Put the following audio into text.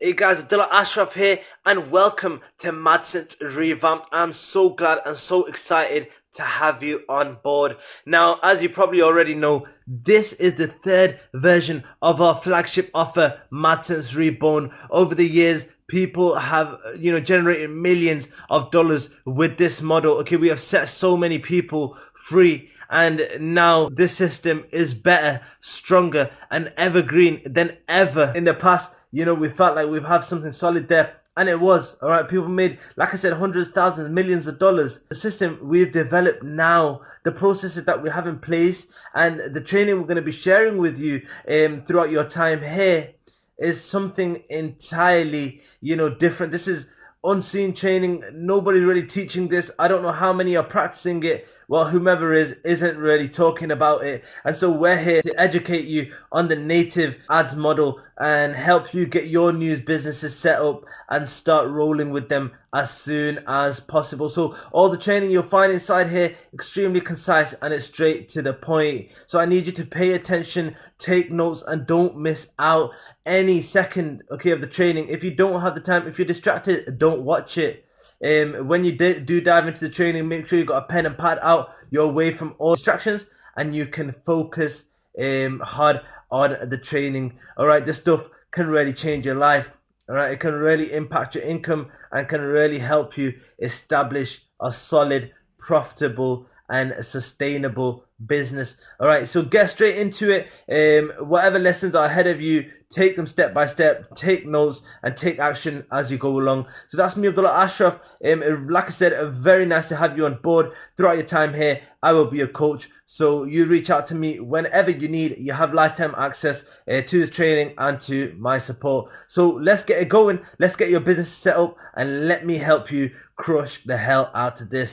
Hey guys, Abdullah Ashraf here and welcome to Adsense Revamped. I'm so glad and so excited to have you on board. Now, as you probably already know, this is the third version of our flagship offer, Adsense Reborn. Over the years, people have, generated millions of dollars with this model. Okay, we have set so many people free. And now this system is better, stronger, and evergreen than ever in the past. We felt like we've had something solid there. And it was, all right. People made, like I said, hundreds, thousands, millions of dollars. The system we've developed now, the processes that we have in place, and the training we're going to be sharing with you throughout your time here is something entirely, different. This is unseen training. Nobody really teaching this. I don't know how many are practicing it. Well, whomever isn't really talking about it. And so we're here to educate you on the native ads model and help you get your news businesses set up and start rolling with them as soon as possible. So all the training you'll find inside here, extremely concise and it's straight to the point. So I need you to pay attention, take notes, and don't miss out any second, of the training. If you don't have the time, if you're distracted, don't watch it. When you do dive into the training, make sure you got a pen and pad out. You're away from all distractions and you can focus hard on the training. All right, this stuff can really change your life. All right, it can really impact your income and can really help you establish a solid, profitable, and sustainable business. All right, so get straight into it. Whatever lessons are ahead of you, take them step by step, take notes and take action as you go along. So that's me, Abdullah Ashraf. Like I said, very nice to have you on board throughout your time here. I will be your coach, so you reach out to me whenever you need. You have lifetime access to this training and to my support. So let's get it going. Let's get your business set up and let me help you crush the hell out of this.